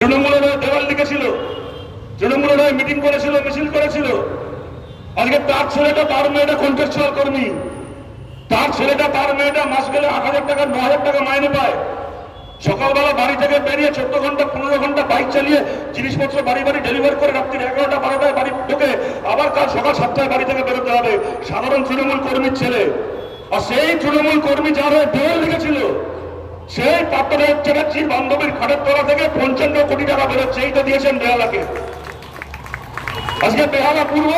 তৃণমূলের দেওয়াল লিখেছিল, তৃণমূলের মিটিং করেছিল, মিছিল করেছিল। আজকে তার ছেলেটা তার মেয়েটা কন্ট্রাকচুয়াল কর্মী, তার ছেলেটা তার মেয়েটা মাস গেলে 8,000 টাকা 9,000 টাকা মাইনে পায়। সকালবেলা বাড়ি থেকে বেরিয়ে 14 ঘন্টা 15 ঘন্টা বাইক চালিয়ে জিনিসপত্র বাড়ি বাড়ি ডেলিভারি করে রাত্রি 11টা 12টায় বাড়ি ঢোকে, আবার কাল সকাল 7টায় বাড়ি থেকে বেরোতে হবে। সাধারণ তৃণমূল কর্মীর ছেলে। আর সেই তৃণমূল কর্মী যার হয়ে দেওয়াল লিখেছিল, সেই পাত্রনাথ চ্যাটার্জির বান্ধবীর খাটের তলা থেকে 55 কোটি টাকা বেরোচ্ছে, এইটা দিয়েছেন বেহালাকে। আজকে বেহালা পূর্ব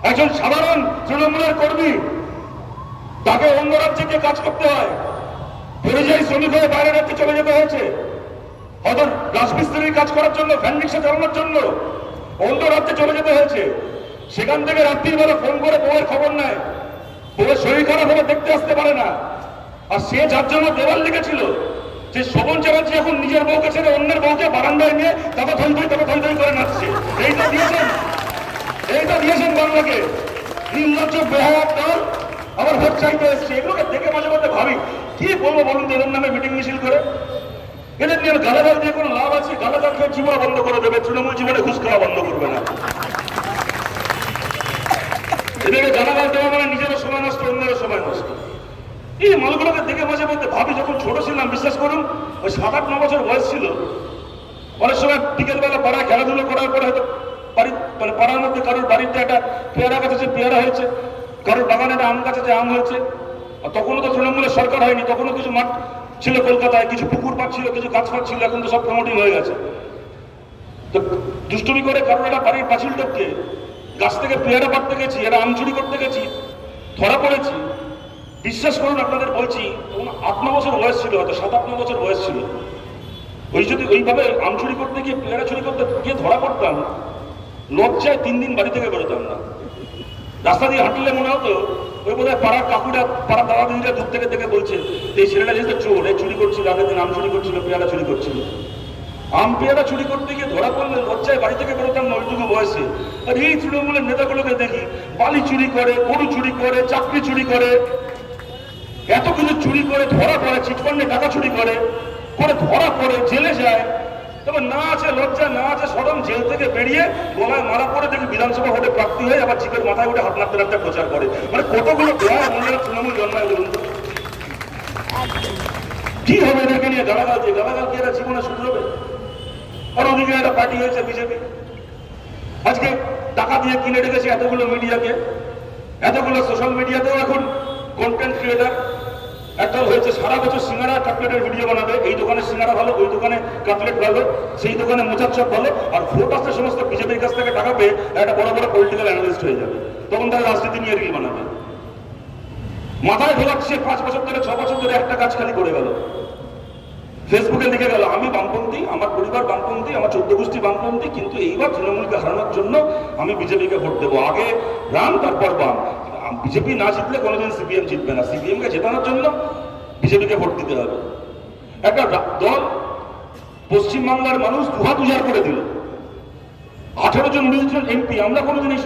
একজন সাধারণ তৃণমূলের কর্মী, তাকে অন্য রাজ্যে গিয়ে কাজ করতে হয়, পরিযায়ী শ্রমিক হয়ে বাইরের রাজ্যে চলে যেতে হয়েছে, হয়তো রাজমিস্ত্রির কাজ করার জন্য, ভ্যান রিক্সা চালানোর জন্য অন্য রাজ্যে চলে যেতে হয়েছে। সেখান থেকে রাত্রির বেলা ফোন করে বউয়ের খবর নেয়, বউয়ের শরীর খারাপ হলে দেখতে আসতে পারে না। আর সে যার জন্য দেওয়াল লিখেছিল যে শোভন চ্যাটার্জি এখন নিজের বউকে ছেড়ে অন্যের বউকে বারান্দায় নিয়ে তাকে থই থই করে নাচছে, এইটা দিয়েছেন বাংলাকে। নির্লজ্জ বেহায়া দল আবার ভোট চাইতে এসছে। এগুলোকে দেখে মাঝে মধ্যে ভাবি, কি বলবো বলুন তো, এদের নামে মিটিং মিছিল করে এদের নিয়ে গালাগাল দিয়ে কোনো লাভ আছে? গালাগাল খেয়ে জীবন বন্ধ করে দেবে, তৃণমূল জীবনে ঘুষ খাওয়া বন্ধ করবে না। এদেরকে গালাগাল দেওয়া মানে নিজেরও সময় নষ্ট, অন্যেরও সময় নষ্ট। এই মালগুলোকে দেখে মাঝে মধ্যে ভাবি, যখন ছোট ছিলাম, বিশ্বাস করুন, ওই 7-8-9 বছর বয়স ছিল, অনেক সময় বিকেলবেলা পাড়ায় খেলাধুলো করার পরে হয়তো বাড়ি মানে পাড়ার মধ্যে কারোর বাড়িতে একটা পেয়ারা গাছ আছে, পেয়ারা হয়েছে, কারোর বাগানে একটা আম গাছ আছে, আম হয়েছে। আর তখনও তো তৃণমূলের সরকার হয়নি, তখনও কিছু মাঠ ছিল কলকাতায়, কিছু পুকুর পাট ছিল, কিছু গাছ পাট ছিল, এখন তো সব প্রমোটিং হয়ে গেছে। তো দুষ্টুমি করে কারোর একটা বাড়ির পাঁচিল টপকে গাছ থেকে পেয়ারা পাড়তে গেছি, একটা আম চুরি করতে গেছি, ধরা পড়েছি। বিশ্বাস করুন, আপনাদের বলছি, তখন 8-9 বছর বয়স ছিল, হয়তো 7-8-9 বছর বয়স ছিল। ওই যদি ওইভাবে আম চুরি করতে গিয়ে, পেয়ারা চুরি করতে গিয়ে ধরা পড়তাম, লজ্জায় 3 দিন বাড়ি থেকে বেরোতাম না। রাস্তা দিয়ে হাঁটলে মনে হতো ওই বোধহয় পাড়ার কাকুরা, পাড়ার দাদা দিদিরা দূর থেকে দেখে বলছে এই ছেলেটা যেহেতু চোর, এই চুরি করছিল, আগের দিন আম চুরি করছিল, পেয়ারা চুরি করছিল। আম পেয়ারা চুরি করতে গিয়ে ধরা পড়লে লজ্জায় বাড়ি থেকে বেরোতাম না ওইটুকু বয়সে। আর এই তৃণমূলের নেতাগুলোকে দেখি, বালি চুরি করে, গরু চুরি করে, চাকরি চুরি করে, এত কিছু চুরি করে ধরা পড়ে, চিটফান্ডে টাকা চুরি করে ধরা পড়ে, জেলে যায়। তবে না আছে লজ্জা, না আছে সরম, জেল থেকে বেরিয়ে গলায় মারা পড়ে দেখি বিধানসভা ভোটে প্রার্থী হয়ে আবার জিপের মাথায় উঠে হাত নাড়তে নাড়তে প্রচার করে। মানে কতগুলো দেওয়া মনের তৃণমূল জন্মায় বলুন তো। কি হবে এদেরকে নিয়ে গালাগাল দিয়ে? গালাগাল দিয়ে এরা জীবনে শুরু হবে। আর ওদিকে একটা পার্টি হয়েছে বিজেপি, আজকে টাকা দিয়ে কিনে রেখেছে এতগুলো মিডিয়াকে, এতগুলো সোশ্যাল মিডিয়াতেও এখন কন্টেন্ট ক্রিয়েটার। একটা হয়েছে সারা বছর সিঙ্গারা কাটলেটের ভিডিও বানাবে, এই দোকানে সিঙ্গারা ভালো, ওই দোকানে কাটলেট ভালো, সেই দোকানে মোচার চপ ভালো। আর ভোট আসতে সমস্ত বিজেপির কাছ থেকে টাকা পেয়ে একটা বড় বড় পলিটিক্যাল অ্যানালিস্ট হয়ে যাবে, তখন তারা রাজনীতি নিয়ে রিল বানাবে। মাথায় ঢোকাচ্ছে 5 বছর ধরে, 6 বছর ধরে একটা কাজ খালি করে গেল, ফেসবুকে লিখে গেল আমি বামপন্থী, আমার পরিবার বামপন্থী, আমার 14 গোষ্ঠী বামপন্থী, কিন্তু এইবার তৃণমূলকে হারানোর জন্য আমি বিজেপিকে ভোট দেবো। আগে রাম তারপর বাম। বিজেপি না জিতলে কোনোদিন সিপিএম জিতবে না, সিপিএমকে জেতানোর জন্য বিজেপিকে ভোট দিতে হবে। একটা দল পশ্চিমবাংলার মানুষ দুহাত উজাড় করে দিল, 18 জন 19 জন এমপি। আমরা কোনোদিন